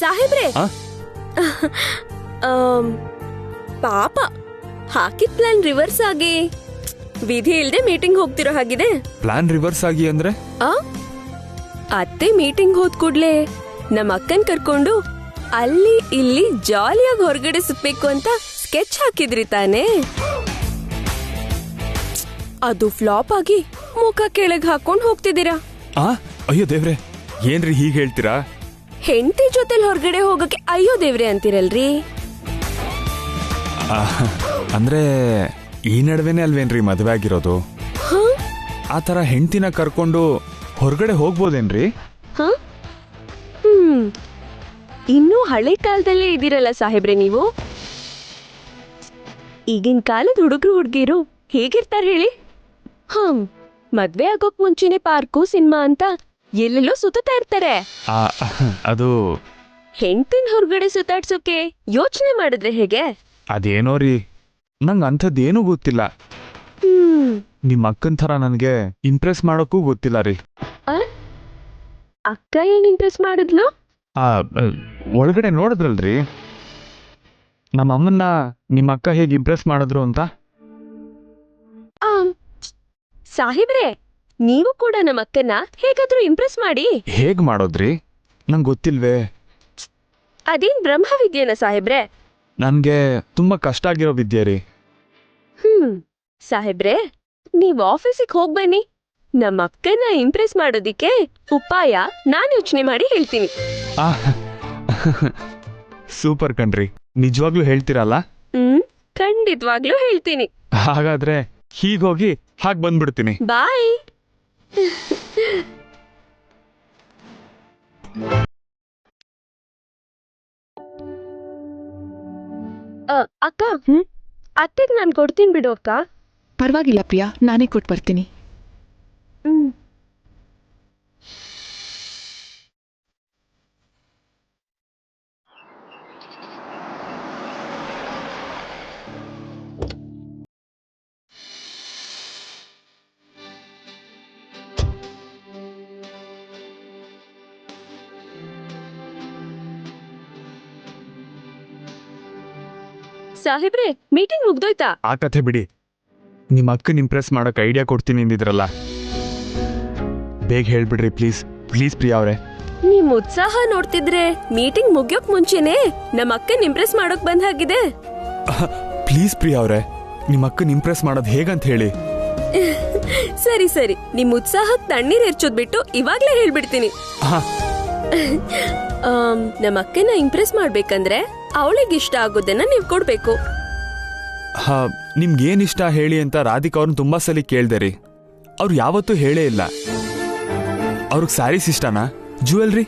ಸಾಹೇಬ್ರೆ, ಪಾಪ ಹಾಕಿದ ಪ್ಲಾನ್ ರಿವರ್ಸ್ ಆಗಿ ವಿಧಿ ಇಲ್ದೆ ಮೀಟಿಂಗ್ ಹೋಗ್ತಿರೋ ಹಾಗಿದೆ. ಪ್ಲಾನ್ ರಿವರ್ಸ್ ಆಗಿ ಅಂದ್ರೆ? ಅತ್ತೆ ಮೀಟಿಂಗ್ ಹೋದ್ ಕೂಡ್ಲೆ ನಮ್ಮ ಅಕ್ಕನ್ ಕರ್ಕೊಂಡು ಅಲ್ಲಿ ಇಲ್ಲಿ ಜಾಲಿಯಾಗಿ ಹೊರಗಡೆ ಸುತ್ಬೇಕು ಅಂತ ಸ್ಕೆಚ್ ಹಾಕಿದ್ರಿ ತಾನೇ. ಅದು ಫ್ಲಾಪ್ ಆಗಿ ಮುಖ ಕೆಳಗ್ ಹಾಕೊಂಡ್ ಹೋಗ್ತಿದ್ದೀರಾ. ಅಯ್ಯೋ ದೇವ್ರೆ, ಏನ್ರಿ ಹೀಗ್ ಹೇಳ್ತೀರಾ? ಹೆಂಡತಿ ಜೊತೆಲ್ ಹೊರಗಡೆ ಹೋಗಕ್ಕೆ ಅಯ್ಯೋ ದೇವ್ರೆ ಅಂತಿರಲ್ರಿ. ಅಂದ್ರೆ ಈ ನಡುವೆನೆ ಅಲ್ವೇನ್ರಿ ಮದ್ವೆ ಆಗಿರೋದು? ಆತರ ಹೆಂಡತಿನ ಕರ್ಕೊಂಡು ಹೊರಗಡೆ ಹೋಗ್ಬೋದೇನ್ರಿ? ಇನ್ನೂ ಹಳೆ ಕಾಲದಲ್ಲೇ ಇದ್ದೀರಲ್ಲ ಸಾಹೇಬ್ರೆ ನೀವು. ಈಗಿನ ಕಾಲದ ಹುಡುಗರು ಹುಡುಗಿರು ಹೇಗಿರ್ತಾರೆ ಹೇಳಿ? ಮದ್ವೆ ಆಗೋಕ್ ಮುಂಚೆನೆ ಪಾರ್ಕು ಸಿನಿಮಾ ಅಂತ ಎಲ್ಲೆಲ್ಲೋ ಸುತ್ತಾ ಇರ್ತಾರೆ. ಅದು ಹೆಂಡತಿನ ಹೊರಗಡೆ ಸುತ್ತಾಡ್ಸೋಕೆ ಯೋಚನೆ ಮಾಡಿದ್ರೆ ಹೇಗೆ? ಅದೇನೋ ರೀ, ನಂಗೆ ಅಂಥದ್ದೇನೂ ಗೊತ್ತಿಲ್ಲ. ನಿಮ್ಮ ಅಕ್ಕನ ಥರ ನನಗೆ ಇಂಪ್ರೆಸ್ ಮಾಡೋಕ್ಕೂ ಗೊತ್ತಿಲ್ಲ ರೀ. ಅಕ್ಕ ಏನ್ ಇಂಪ್ರೆಸ್ ಮಾಡಿದ್ಲು? ಒಳಗಡೆ ನೋಡಿದ್ರಲ್ರಿ ನಮ್ಮ ಅಮ್ಮನ್ನ ನಿಮ್ಮ ಅಕ್ಕ ಹೇಗೆ ಇಂಪ್ರೆಸ್ ಮಾಡಿದ್ರು ಅಂತ. ಸಾಹೇಬ್ರೆ, ನೀವು ಕೂಡ ನಮ್ಮ ಅಕ್ಕನ ಹೇಗಾದ್ರೂ ಇಂಪ್ರೆಸ್ ಮಾಡಿ. ಹೇಗ್ ಮಾಡೋದ್ರಿ? ನಂಗೆ ಗೊತ್ತಿಲ್ವೇ. ಅದೇನ್ ಬ್ರಹ್ಮವಿದ್ಯೇನ ಸಾಹೇಬ್ರೆ? ನನ್ಗೆ ತುಂಬಾ ಕಷ್ಟ ಆಗಿರೋ ವಿದ್ಯೆ ರೀ. ಸಾಹೇಬ್ರೆ, ನೀವ್ ಆಫೀಸಿಗೆ ಹೋಗ್ಬನ್ನಿ. ನಮ್ಮ ಅಕ್ಕನ ಇಂಪ್ರೆಸ್ ಮಾಡೋದಿಕ್ಕೆ ಉಪಾಯ ನಾನ್ ಯೋಚನೆ ಮಾಡಿ ಹೇಳ್ತೀನಿ. ಸೂಪರ್ ಕಣ್ರಿ, ನಿಜವಾಗ್ಲೂ ಹೇಳ್ತೀರಲ್ಲ? ಖಂಡಿತವಾಗ್ಲೂ ಹೇಳ್ತೀನಿ. ಹಾಗಾದ್ರೆ ಹೀಗೋಗಿ ಹಾಗೆ ಬಂದ್ಬಿಡ್ತೀನಿ. ಬಾಯ್. ಅಕ್ಕ, ಅತ್ತೆಗೆ ನಾನು ಕೊಡ್ತೀನಿ ಬಿಡು ಅಕ್ಕ. ಪರವಾಗಿಲ್ಲ ಪ್ರಿಯಾ, ನಾನೇ ಕೊಟ್ಟು ಬರ್ತೀನಿ. ಸಾಹೇಬ್ರೆ, ಮೀಟಿಂಗ್ ಮುಗ್ದೋಯ್ತಾ? ಆ ಕಥೆ ಬಿಡಿ, ನಿಮ್ಮ ಅಕ್ಕನ ಇಂಪ್ರೆಸ್ ಮಾಡಕ್ ಐಡಿಯಾ ಕೊಡ್ತೀನಿ ಅಂದಿದ್ರಲ್ಲ, ಬೇಗ ಹೇಳ್ಬಿಡ್ರಿ ಪ್ಲೀಸ್. ಪ್ಲೀಸ್ ಪ್ರಿಯಾ ಅವ್ರೆ. ನಿಮ್ ಉತ್ಸಾಹ ನೋಡ್ತಿದ್ರೆ ಮೀಟಿಂಗ್ ಮುಗಿಯೋಕ್ ಮುಂಚೆನೆ ನಮ್ಮ ಅಕ್ಕನ್ ಇಂಪ್ರೆಸ್ ಮಾಡೋಕ್ ಬಂದ್ ಹಾಗಿದೆ. ಪ್ಲೀಸ್ ಪ್ರಿಯಾ ಅವ್ರೆ, ನಿಮ್ಮ ಅಕ್ಕನ ಇಂಪ್ರೆಸ್ ಮಾಡೋದ್ ಹೇಗಂತ ಹೇಳಿ. ಸರಿ ಸರಿ, ನಿಮ್ ಉತ್ಸಾಹಕ್ ತಣ್ಣೀರ್ ಹೆಚ್ಚೋದ್ ಬಿಟ್ಟು ಇವಾಗ್ಲೇ ಹೇಳ್ಬಿಡ್ತೀನಿ. ನಮ್ಮ ಅಕ್ಕನ ಇಂಪ್ರೆಸ್ ಮಾಡ್ಬೇಕಂದ್ರೆ ಅವಳಿಗೆ ಇಷ್ಟ ಆಗೋದನ್ನ ನೀವ್ ಕೊಡ್ಬೇಕು. ನಿಮ್ಗೇನ್ ಇಷ್ಟ ಹೇಳಿ ಅಂತ ರಾಧಿಕಾ ಅವ್ರನ್ನ ತುಂಬಾ ಸಲ ಕೇಳ್ದೆ ರೀ. ಅವ್ರು ಯಾವತ್ತೂ ಹೇಳೇ ಇಲ್ಲ. ಅವ್ರಿಗೆ ಸ್ಯಾರೀಸ್ ಇಷ್ಟನಾ, ಜ್ಯುವೆಲ್ರಿ?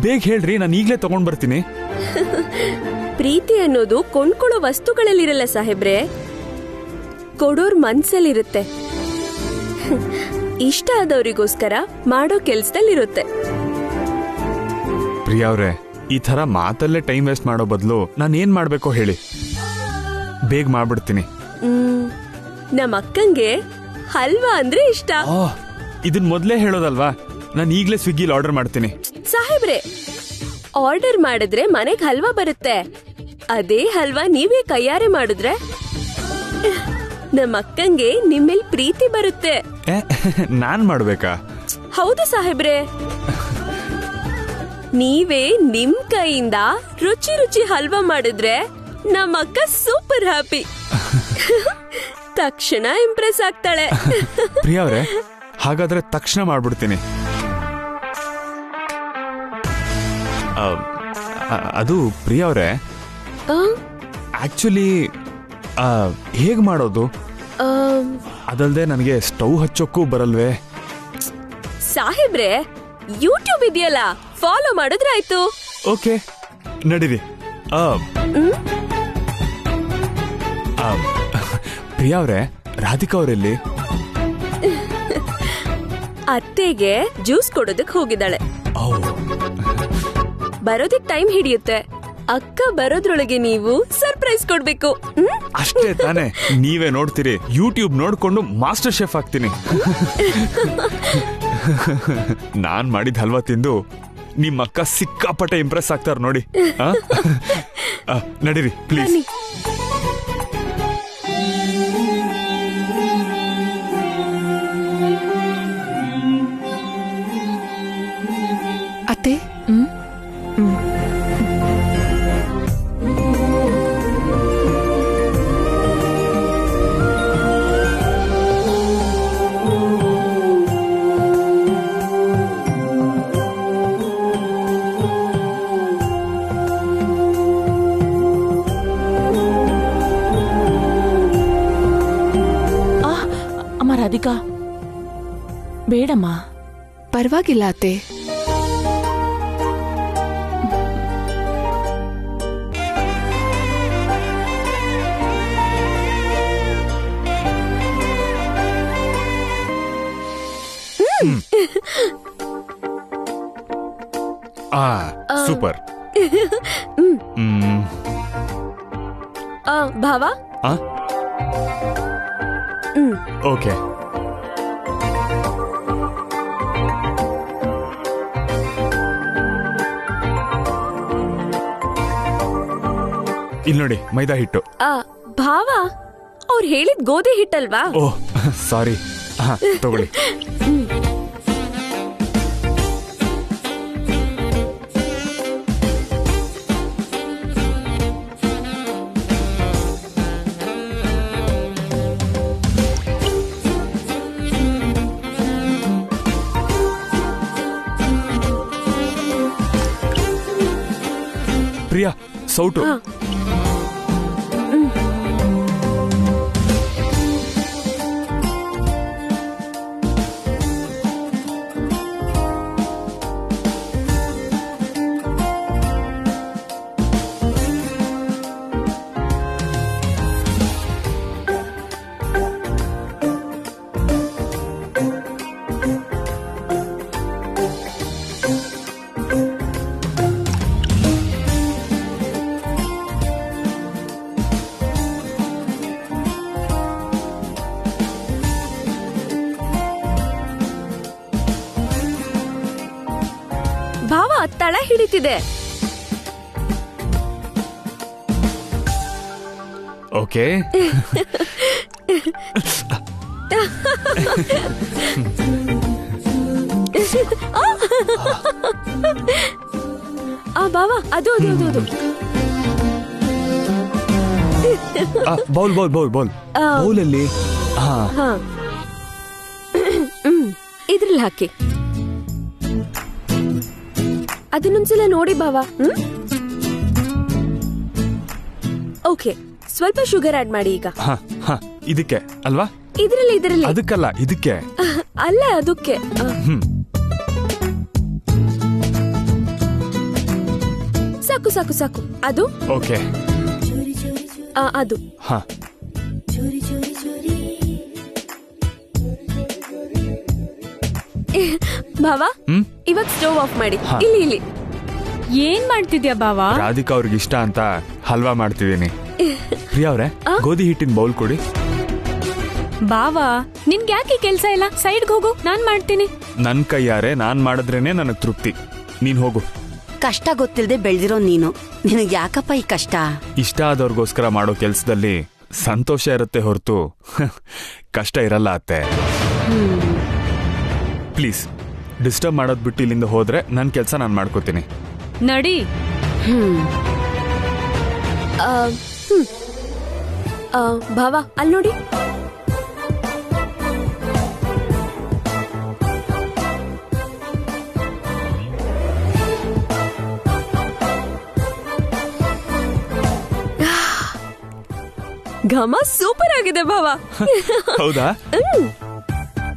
ಬೇಗ ಹೇಳ್ರಿ, ನಾನು ಈಗ್ಲೇ ತಗೊಂಡ್ ಬರ್ತೀನಿ. ಪ್ರೀತಿ ಅನ್ನೋದು ಕೊಂಡ್ಕೊಳ್ಳೋ ವಸ್ತುಗಳಲ್ಲಿರಲ್ಲ ಸಾಹೇಬ್ರೆ, ಕೊಡೋರ್ ಮನ್ಸಲ್ಲಿರುತ್ತೆ. ಇಷ್ಟ ಆದವರಿಗೋಸ್ಕರ ಮಾಡೋ ಕೆಲ್ಸದಲ್ಲಿರುತ್ತೆ. ಪ್ರಿಯಾ ಅವ್ರೆ, ಈ ತರ ಮಾತಲ್ಲೇ ಟೈಮ್ ವೇಸ್ಟ್ ಮಾಡೋ ಬದಲು ನಾನು ಏನ್ ಮಾಡ್ಬೇಕೋ ಹೇಳಿ, ಬೇಗ ಮಾಡ್ಬಿಡ್ತೀನಿ. ನಮ್ಮ ಅಕ್ಕಂಗೆ ಹಲ್ವಾ ಅಂದ್ರೆ ಇಷ್ಟ. ಇದನ್ ಮೊದ್ಲೇ ಹೇಳೋದಲ್ವಾ? ನಾನು ಈಗ್ಲೇ ಸ್ವಿಗ್ಗಿಲಿ ಆರ್ಡರ್ ಮಾಡ್ತೀನಿ. ಸಾಹೇಬ್ರೆ, ಆರ್ಡರ್ ಮಾಡಿದ್ರೆ ಮನೆಗ್ ಹಲ್ವಾ ಬರುತ್ತೆ. ಅದೇ ಹಲ್ವಾ ನೀವೇ ಕೈಯಾರೆ ಮಾಡಿದ್ರೆ ನಮ್ಮ ಅಕ್ಕಂಗೆ ನಿಮ್ಮೇಲ್ ಪ್ರೀತಿ ಬರುತ್ತೆ. ನಾನ್ ಮಾಡ್ಬೇಕಾ? ಹೌದು ಸಾಹೇಬ್ರೆ, ನೀವೇ ನಿಮ್ ಕೈಯಿಂದ ರುಚಿ ರುಚಿ ಹಲ್ವಾ ಮಾಡಿದ್ರೆ ನಮ್ಮ ಅಕ್ಕ ಸೂಪರ್ ಹ್ಯಾಪಿ. ತಕ್ಷಣ ಇಂಪ್ರೆಸ್ ಆಗ್ತಾಳೆ. ಪ್ರಿಯಾ ಅವ್ರೆ, ಹಾಗಾದ್ರೆ ತಕ್ಷಣ ಮಾಡ್ಬಿಡ್ತೀನಿ. ಅದು ಪ್ರಿಯಾ ಅವ್ರೆ, ಆಕ್ಚುಲಿ ಹೇಗ್ ಮಾಡೋದು? ಅದಲ್ದೆ ನನಗೆ ಸ್ಟವ್ ಹಚ್ಚೋಕ್ಕೂ ಬರಲ್ವೇ. ಸಾಹೇಬ್ರೆ, ಯೂಟ್ಯೂಬ್ ಇದೆಯಲ್ಲ, ಫಾಲೋ ಮಾಡಿದ್ರೆ ಆಯ್ತು. ಓಕೆ, ನಡೀರಿ. ಪ್ರಿಯಾ ಅವ್ರೆ, ರಾಧಿಕಾ ಅವರೆಲ್ಲಿ? ಅತ್ತೆಗೆ ಜ್ಯೂಸ್ ಕೊಡೋದಕ್ ಹೋಗಿದ್ದಾಳೆ. ಬರೋದಕ್ ಟೈಮ್ ಹಿಡಿಯುತ್ತೆ. ಅಕ್ಕ ಬರೋದ್ರೊಳಗೆ ನೀವು ಸರ್ಪ್ರೈಸ್ ಕೊಡ್ಬೇಕು. ಅಷ್ಟೇ ತಾನೆ? ನೀವೇ ನೋಡ್ತೀರಿ, ಯೂಟ್ಯೂಬ್ ನೋಡ್ಕೊಂಡು ಮಾಸ್ಟರ್ ಶೆಫ್ ಆಗ್ತೀನಿ. ನಾನ್ ಮಾಡಿದ ಹಲ್ವಾ ತಿಂದು ನಿಮ್ಮ ಅಕ್ಕ ಸಿಕ್ಕಾಪಟ್ಟೆ ಇಂಪ್ರೆಸ್ ಆಗ್ತಾರ ನೋಡಿ. ಆ? ನಡೀರಿ ಪ್ಲೀಸ್. ಬನ್ನಿ. ಅತ್ತೆ ಅಮ್ಮ ರಾಧಿಕಾ, ಬೇಡಮ್ಮ. ಪರವಾಗಿಲ್ಲ ಅತ್ತೆ. ಸೂಪರ್. ಭಾವ. ಓಕೆ. ಇಲ್ಲಿ ನೋಡಿ, ಮೈದಾ ಹಿಟ್ಟು. ಭಾವ, ಅವ್ರು ಹೇಳಿದ್ ಗೋಧಿ ಹಿಟ್ಟಲ್ವಾ? ಓಹ್ ಸಾರಿ. ತಗೊಳ್ಳಿ. ಪ್ರಿಯಾ, ಸೌಟು. ಭಾವ, ತಳ ಹಿಡಿತಿದೆ. ಓಕೆ. ಭಾವ, ಅದು ಅದು ಅದು ಅದು ಬೌಲ್ ಬೌಲ್ ಬೌಲ್ ಬೌಲ್ ಬೌಲಲ್ಲಿ. ಇದ್ರಲ್ಲಿ ಹಾಕಿ. ಅದನ್ನೊಂದ್ಸಲ ನೋಡಿ ಭಾವ. ಓಕೆ, ಸ್ವಲ್ಪ ಶುಗರ್ ಆಡ್ ಮಾಡಿ ಈಗ. ಇದಕ್ಕೆ ಅಲ್ವಾ? ಇದ್ರಲ್ಲಿ ಇದ್ರಲ್ಲಿ. ಅದಕ್ಕಲ್ಲ, ಇದಕ್ಕೆ. ಅಲ್ಲ, ಅದಕ್ಕೆ. ಸಾಕು ಸಾಕು ಸಾಕು. ಅದು ಓಕೆ. ಅದು ಭಾವ, ಇವಾಗ ಸ್ಟೋವ್ ಆಫ್ ಮಾಡಿ. ಇಲ್ಲಿ ಇಲ್ಲಿ. ಏನ್ ಮಾಡ್ತಿದ್ಯಾ ಬಾವ? ರಾಧಿಕಾ ಅವ್ರಿಗೆ ಇಷ್ಟ ಅಂತ ಹಲ್ವಾ ಮಾಡ್ತಿದ್ದೀನಿ. ಪ್ರಿಯಾ ಅವ್ರೆ, ಗೋಧಿ ಹಿಟ್ಟಿನ ಬೌಲ್ ಕೊಡಿ. ಬಾವ, ನಿನ್ಗೆ ಯಾಕೆ ಕೆಲ್ಸ ಇಲ್ಲ? ಸೈಡ್ಗೆ ಹೋಗು, ನಾನ್ ಮಾಡ್ತೀನಿ. ನನ್ ಕೈಯಾರೆ ನಾನ್ ಮಾಡಿದ್ರೇನೆ ನನಗ್ ತೃಪ್ತಿ. ನೀನ್ ಹೋಗು. ಕಷ್ಟ ಗೊತ್ತಿಲ್ಲದೆ ಬೆಳೆದಿರೋ ನೀನು, ನಿನಗೆ ಯಾಕಪ್ಪ ಈ ಕಷ್ಟ? ಇಷ್ಟ ಆದವ್ರಿಗೋಸ್ಕರ ಮಾಡೋ ಕೆಲ್ಸದಲ್ಲಿ ಸಂತೋಷ ಇರುತ್ತೆ ಹೊರತು ಕಷ್ಟ ಇರಲ್ಲ ಅತ್ತೆ. ಪ್ಲೀಸ್, ಡಿಸ್ಟರ್ಬ್ ಮಾಡೋದ್ ಬಿಟ್ಟು ಇಲ್ಲಿಂದ ಹೋದ್ರೆ ನನ್ ಕೆಲ್ಸ ನಾನ್ ಮಾಡ್ಕೋತೀನಿ. ನಡಿ. ಭಾವ, ಅಲ್ಲಿ ನೋಡಿ. ಘಮ ಸೂಪರ್ ಆಗಿದೆ ಭಾವ. ಹೌದಾ?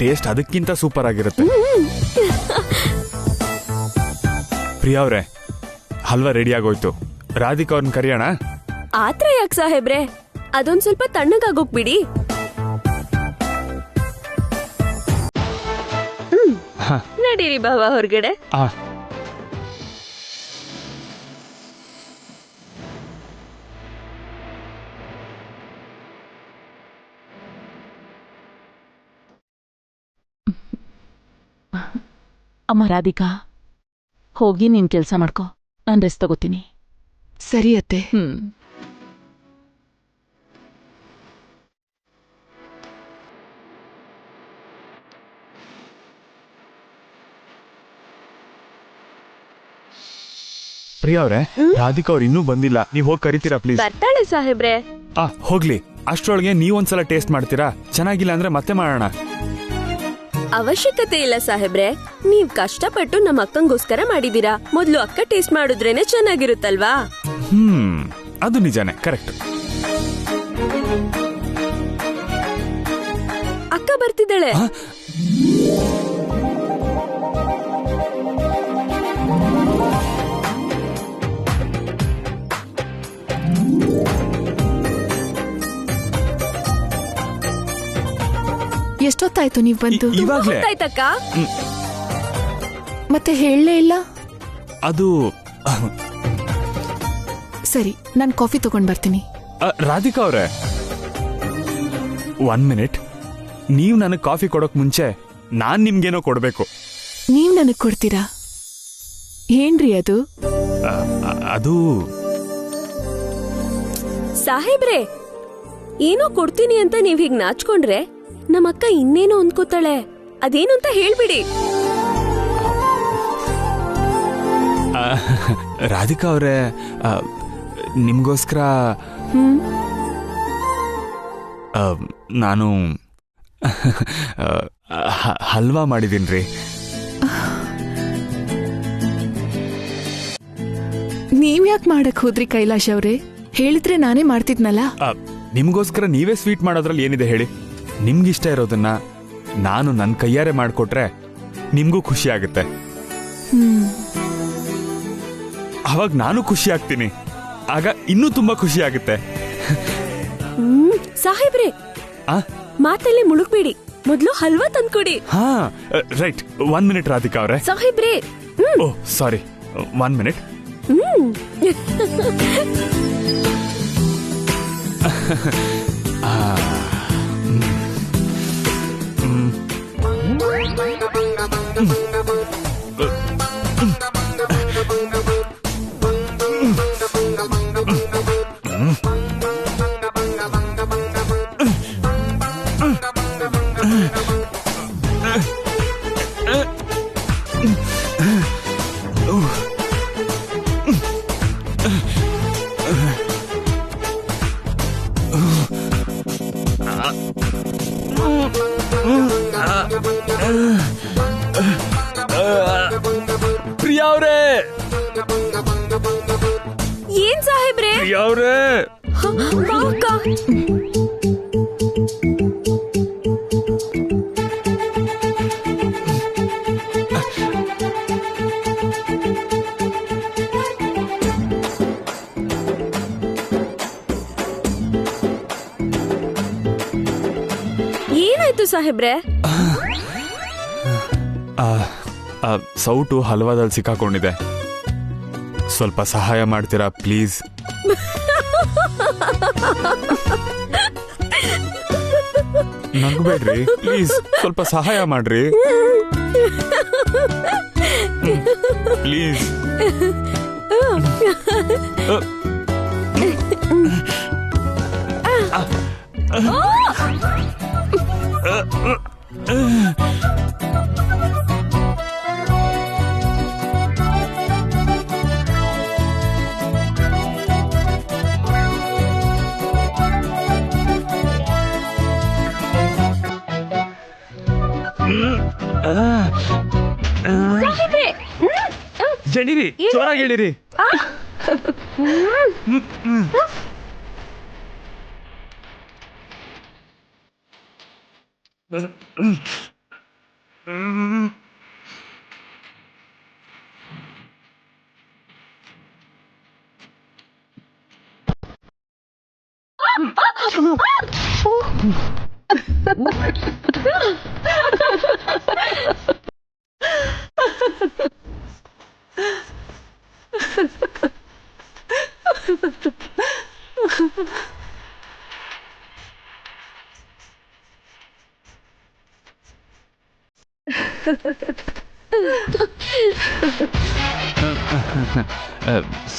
ಟೇಸ್ಟ್ ಅದಕ್ಕಿಂತ ಸೂಪರ್ ಆಗಿರುತ್ತೆ. ಪ್ರಿಯಾ ಅವ್ರೆ, ಹಲ್ವಾ ರೆಡಿ ಆಗೋಯ್ತು. ರಾಧಿಕಾ ಅವ್ರನ್ನ ಕರಿಯೋಣ? ಆತ್ರ ಯಾಕೆ ಸಾಹೇಬ್ರೆ, ಅದೊಂದ್ ಸ್ವಲ್ಪ ತಣ್ಣಗಾಗೋಗ್ಬಿಡಿ. ನಡೀರಿ ಭಾವ ಹೊರಗಡೆ. ಅಮ್ಮ ರಾಧಿಕಾ, ಹೋಗಿ ನೀನ್ ಕೆಲ್ಸ ಮಾಡ್ಕೊ, ನಾನ್ ರೆಸ್ಟ್ ತಗೋತೀನಿ. ಸರಿ ಅತ್ತೆ. ಪ್ರಿಯಾ ಅವ್ರೆ, ರಾಧಿಕಾ ಅವ್ರು ಇನ್ನೂ ಬಂದಿಲ್ಲ, ನೀವ್ ಹೋಗಿ ಕರಿತೀರಾ ಪ್ಲೀಸ್? ಬರ್ತಾಳೆ ಸಾಹೇಬ್ರೆ. ಹೋಗ್ಲಿ, ಅಷ್ಟ್ರೊಳಗೆ ನೀವೊಂದ್ಸಲ ಟೇಸ್ಟ್ ಮಾಡ್ತೀರಾ? ಚೆನ್ನಾಗಿಲ್ಲ ಅಂದ್ರೆ ಮತ್ತೆ ಮಾಡೋಣ. ಅವಶ್ಯಕತೆ ಇಲ್ಲ ಸಾಹೇಬ್ರೆ, ನೀವ್ ಕಷ್ಟಪಟ್ಟು ನಮ್ಮ ಅಕ್ಕಂಗೋಸ್ಕರ ಮಾಡಿದೀರಾ. ಮೊದ್ಲು ಅಕ್ಕ ಟೇಸ್ಟ್ ಮಾಡಿದ್ರೇನೆ ಚೆನ್ನಾಗಿರುತ್ತಲ್ವಾ? ಅದು ನಿಜಾನೇ, ಕರೆಕ್ಟ್. ಅಕ್ಕ ಬರ್ತಿದ್ದಾಳೆ. ಎಷ್ಟೊತ್ತಾಯ್ತು ನೀವ್ ಬಂದು? ಇವಾಗ್ಲೇ ಗೊತ್ತಾಯ್ತಕ್ಕ? ಮತ್ತೆ ಹೇಳಲೇ ಇಲ್ಲ. ಅದು ಸರಿ, ನಾನ್ ಕಾಫಿ ತಗೊಂಡ್ ಬರ್ತೀನಿ. ರಾಧಿಕಾ ಅವ್ರೆ, 1 ಮಿನಿಟ್. ನೀವ್ ನನಗ್ ಕಾಫಿ ಕೊಡೋಕ್ ಮುಂಚೆ ನಾನ್ ನಿಮ್ಗೇನೋ ಕೊಡ್ಬೇಕು. ನೀವ್ ನನಗ್ ಕೊಡ್ತೀರಾ? ಏನ್ರಿ ಅದು? ಅದು ಸಾಹೇಬ್ರೆ, ಏನೋ ಕೊಡ್ತೀನಿ ಅಂತ ನೀವ್ ಹೀಗ್ ನಾಚ್ಕೊಂಡ್ರೆ ನಮ್ಮಕ್ಕ ಇನ್ನೇನೋ ಅಂದ್ಕೋತಾಳೆ. ಅದೇನು ಅಂತ ಹೇಳ್ಬಿಡಿ. ರಾಧಿಕಾ ಅವ್ರೆ, ನಿಮ್ಗೋಸ್ಕರ ನಾನು ಹಲ್ವಾ ಮಾಡಿದೀನ್ರಿ. ನೀವ್ ಯಾಕೆ ಮಾಡಕ್ ಹೋದ್ರಿ ಕೈಲಾಶ್ ಅವ್ರೆ? ಹೇಳಿದ್ರೆ ನಾನೇ ಮಾಡ್ತಿದ್ನಲ್ಲ. ನಿಮ್ಗೋಸ್ಕರ ನೀವೇ ಸ್ವೀಟ್ ಮಾಡೋದ್ರಲ್ಲಿ ಏನಿದೆ ಹೇಳಿ? ನಿಮ್ಗಿಷ್ಟ ಇರೋದನ್ನ ನಾನು ನನ್ನ ಕೈಯಾರೆ ಮಾಡ್ಕೊಟ್ರೆ ನಿಮ್ಗೂ ಖುಷಿ ಆಗುತ್ತೆ. ಅವಾಗ ನಾನು ಖುಷಿ ಆಗ್ತೀನಿ, ಆಗ ಇನ್ನೂ ತುಂಬಾ ಖುಷಿ ಆಗುತ್ತೆ. ಸಾಹೇಬ್ರೆ, ಮಾತಲ್ಲಿ ಮುಳುಗ್ಬೇಡಿ, ಮೊದ್ಲು ಹಲ್ವಾ ತಂದ್ಕೊಡಿ. ಹಾ ರೈಟ್, 1 ಮಿನಿಟ್ ರಾಧಿಕಾ ಅವ್ರೆ. ಸಾಹೇಬ್ರೆ, ಓ ಸಾರಿ, 1 ಮಿನಿಟ್. ಪ್ರಿಯಾ ಅವ್ರೆ, ಏನ್ ಸಾಹೇಬ್ರೆ? ಪ್ರಿಯಾ ಅವ್ರೆ, ಏನಾಯ್ತು ಸಾಹೇಬ್ರೆ? ಸೌಟು ಹಲ್ವಾದಲ್ಲಿ ಸಿಕ್ಕಾಕೊಂಡಿದೆ, ಸ್ವಲ್ಪ ಸಹಾಯ ಮಾಡ್ತೀರಾ ಪ್ಲೀಸ್? ನಗ್ಬೇಡ್ರಿ ಪ್ಲೀಸ್, ಸ್ವಲ್ಪ ಸಹಾಯ ಮಾಡ್ರಿ ಪ್ಲೀಸ್. ಜಣಿರಿ, ಜೋರಾಗಿ ಹೇಳಿರಿ.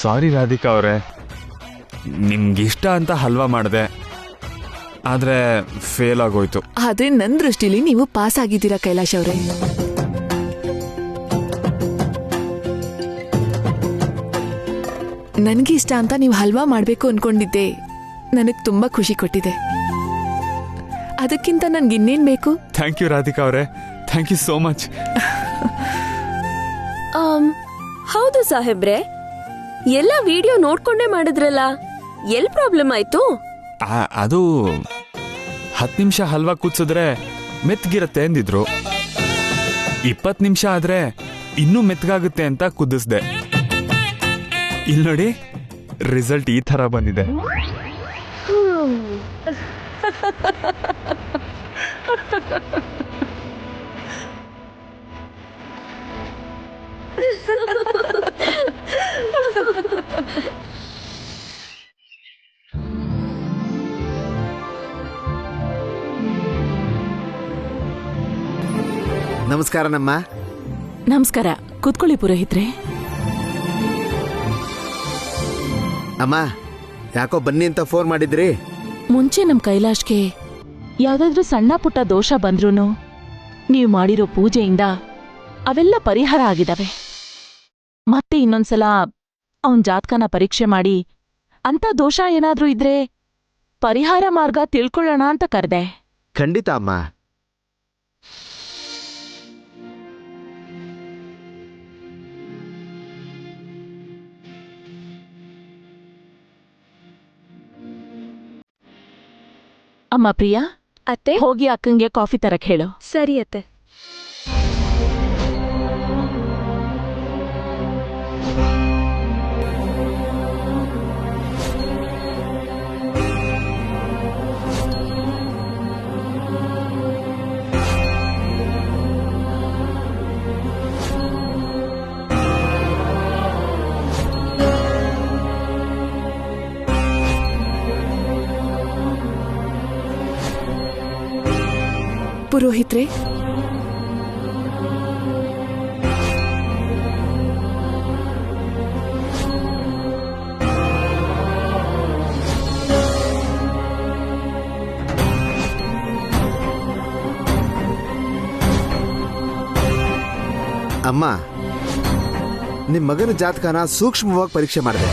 ಸಾರಿ ರಾಧಿಕಾ ಅವರೇ, ನಿಮ್ಗಿಷ್ಟ ಅಂತ ಹಲ್ವಾ ಮಾಡಿದೆ, ಆದ್ರೆ ಫೇಲ್ ಆಗೋಯ್ತು. ಆದ್ರೆ ನನ್ ದೃಷ್ಟಿಲಿ ನೀವು ಪಾಸ್ ಆಗಿದ್ದೀರಾ ಕೈಲಾಶ್ ಅವ್ರೆ. ನನ್ಗೆ ಇಷ್ಟ ಅಂತ ನೀವು ಹಲ್ವಾ ಮಾಡ್ಬೇಕು ಅನ್ಕೊಂಡಿದ್ದೆ ನನಗ್ ತುಂಬಾ ಖುಷಿ ಕೊಟ್ಟಿದೆ. ಅದಕ್ಕಿಂತ ನನ್ಗೆ ಇನ್ನೇನ್ ಬೇಕು? ಥ್ಯಾಂಕ್ ಯು ರಾಧಿಕಾ ಅವರೇ, ಥ್ಯಾಂಕ್ ಯು ಸೋ ಮಚ್. ಹೌದು ಸಾಹೇಬ್ರೆ, ಎಲ್ಲ ವಿಡಿಯೋ ನೋಡ್ಕೊಂಡೇ ಮಾಡಿದ್ರಲ್ಲ, ಎಲ್ ಪ್ರಾಬ್ಲಮ್ ಆಯ್ತು? ಅದು 10 ನಿಮಿಷ ಹಲ್ವಾ ಕೂತ್ಸಿದ್ರೆ ಮೆತ್ತಗಿರತ್ತೆ ಅಂದಿದ್ರು. 20 ನಿಮಿಷ ಆದ್ರೆ ಇನ್ನೂ ಮೆತ್ತಗಾಗುತ್ತೆ ಅಂತ ಕುದಿಸ್ದೆ. ಇಲ್ಲಿ ನೋಡಿ, ರಿಸಲ್ಟ್ ಈ ತರ ಬಂದಿದೆ. ನಮಸ್ಕಾರ ನಮ್ಮ. ನಮಸ್ಕಾರ, ಕೂತ್ಕೊಳ್ಳಿ ಪುರೋಹಿತ್ರೆ. ಅಮ್ಮ, ಯಾಕೋ ಬನ್ನಿ ಅಂತ ಫೋನ್ ಮಾಡಿದ್ರಿ? ಮುಂಚೆ ನಮ್ ಕೈಲಾಶ್ಗೆ ಯಾವ್ದಾದ್ರೂ ಸಣ್ಣ ಪುಟ್ಟ ದೋಷ ಬಂದ್ರೂನು ನೀವು ಮಾಡಿರೋ ಪೂಜೆಯಿಂದ ಅವೆಲ್ಲ ಪರಿಹಾರ ಆಗಿದಾವೆ. ಮತ್ತೆ ಇನ್ನೊಂದ್ಸಲ ಅವನ್ ಜಾತಕನ ಪರೀಕ್ಷೆ ಮಾಡಿ ಅಂತ ದೋಷ ಏನಾದ್ರೂ ಇದ್ರೆ ಪರಿಹಾರ ಮಾರ್ಗ ತಿಳ್ಕೊಳ್ಳೋಣ ಅಂತ ಕರೆದೆ. ಖಂಡಿತ ಅಮ್ಮ. ಅಮ್ಮ ಪ್ರಿಯಾ, ಅತ್ತೆ, ಹೋಗಿ ಅಕ್ಕಂಗೆ ಕಾಫಿ ತರಕ್ ಹೇಳು. ಸರಿ ಅತ್ತೆ. ಪುರೋಹಿತ್ರೆ, ಅಮ್ಮ, ನಿಮ್ ಮಗನ ಜಾತಕನ ಸೂಕ್ಷ್ಮವಾಗಿ ಪರೀಕ್ಷೆ ಮಾಡಿದೆ.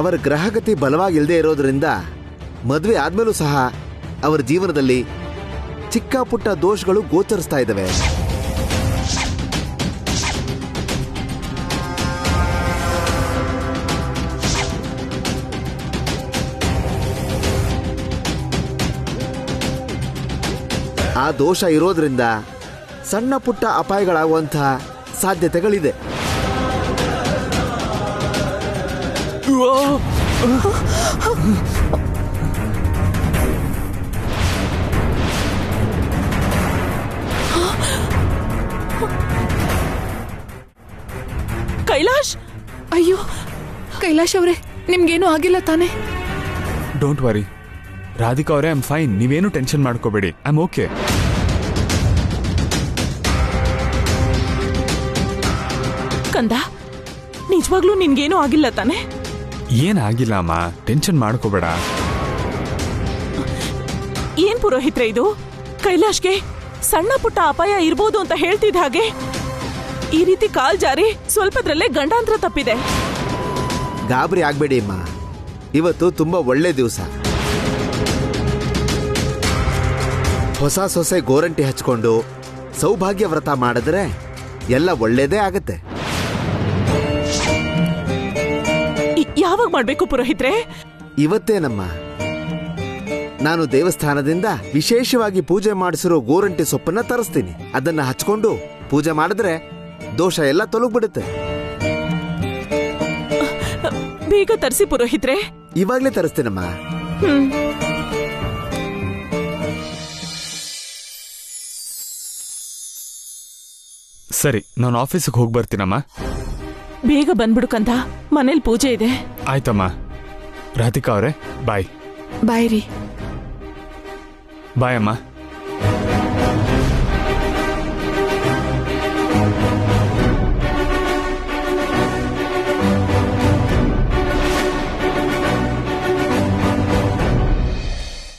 ಅವರ ಗ್ರಹಗತಿ ಬಲವಾಗಿಲ್ಲದೆ ಇರೋದ್ರಿಂದ ಮದುವೆ ಆದ್ಮೇಲೂ ಸಹ ಅವರ ಜೀವನದಲ್ಲಿ ಚಿಕ್ಕ ಪುಟ್ಟ ದೋಷಗಳು ಗೋಚರಿಸ್ತಾ ಇದ್ದಾವೆ. ಆ ದೋಷ ಇರೋದ್ರಿಂದ ಸಣ್ಣ ಪುಟ್ಟ ಅಪಾಯಗಳಾಗುವಂತಹ ಸಾಧ್ಯತೆಗಳಿದೆ. ಕೈಲಾಶ್, ಅಯ್ಯೋ ಕೈಲಾಶ್ ಅವ್ರೆ, ನಿಮ್ಗೇನು ಆಗಿಲ್ಲ ತಾನೆ? ಡೋಂಟ್ ವರಿ ರಾಧಿಕಾ ಅವರೇ, ಐಮ್ ಫೈನ್. ನೀವೇನು ಟೆನ್ಷನ್ ಮಾಡ್ಕೋಬೇಡಿ, ಐಮ್ ಓಕೆ. ಕಂದ, ನಿಜವಾಗ್ಲೂ ನಿನ್ಗೇನು ಆಗಿಲ್ಲ ತಾನೆ? ಏನಾಗಿಲ್ಲ ಅಮ್ಮ, ಟೆನ್ಷನ್ ಮಾಡ್ಕೋಬೇಡ. ಏನ್ ಪುರೋಹಿತ್ರೆ ಇದು? ಕೈಲಾಶ್ಗೆ ಸಣ್ಣ ಪುಟ್ಟ ಅಪಾಯ ಇರ್ಬೋದು ಅಂತ ಹೇಳ್ತಿದ್ದ ಹಾಗೆ ಈ ರೀತಿ ಕಾಲ್ ಜಾರಿ ಸ್ವಲ್ಪದ್ರಲ್ಲೇ ಗಂಡಾಂತರ ತಪ್ಪಿದೆ. ಗಾಬರಿ ಆಗ್ಬೇಡಿ ಅಮ್ಮ, ಇವತ್ತು ತುಂಬಾ ಒಳ್ಳೆ ದಿವಸ. ಹೊಸ ಸೊಸೆ ಗೋರಂಟಿ ಹಚ್ಕೊಂಡು ಸೌಭಾಗ್ಯ ವ್ರತ ಮಾಡಿದ್ರೆ ಎಲ್ಲ ಒಳ್ಳೇದೇ ಆಗತ್ತೆ. ಯಾವಾಗ ಮಾಡ್ಬೇಕು ಪುರೋಹಿತ್ರೆ? ಇವತ್ತೇನಮ್ಮ. ನಾನು ದೇವಸ್ಥಾನದಿಂದ ವಿಶೇಷವಾಗಿ ಪೂಜೆ ಮಾಡಿಸಿರೋ ಗೋರಂಟಿ ಸೊಪ್ಪನ್ನ ತರಿಸ್ತೀನಿ. ಅದನ್ನ ಹಚ್ಕೊಂಡು ಪೂಜೆ ಮಾಡಿದ್ರೆ ದೋಷ ಎಲ್ಲ ತೊಲಗ್ಬಿಡುತ್ತೆ. ಬೇಗ ತರಿಸಿ ಪುರೋಹಿತ್ರೆ. ಇವಾಗ್ಲೇ ತರಿಸ್ತೀನಮ್ಮ. ಸರಿ, ನಾನು ಆಫೀಸಿಗೆ ಹೋಗಿ ಬರ್ತೀನಮ್ಮ. ಬೇಗ ಬಂದ್ಬಿಡು ಕಂದ, ಮನೇಲಿ ಪೂಜೆ ಇದೆ. ಆಯ್ತಮ್ಮ. ರಾಧಿಕಾ ಅವರೇ, ಬಾಯ್. ಬಾಯ್ ರೀ. ಬಾಯ್ ಅಮ್ಮ.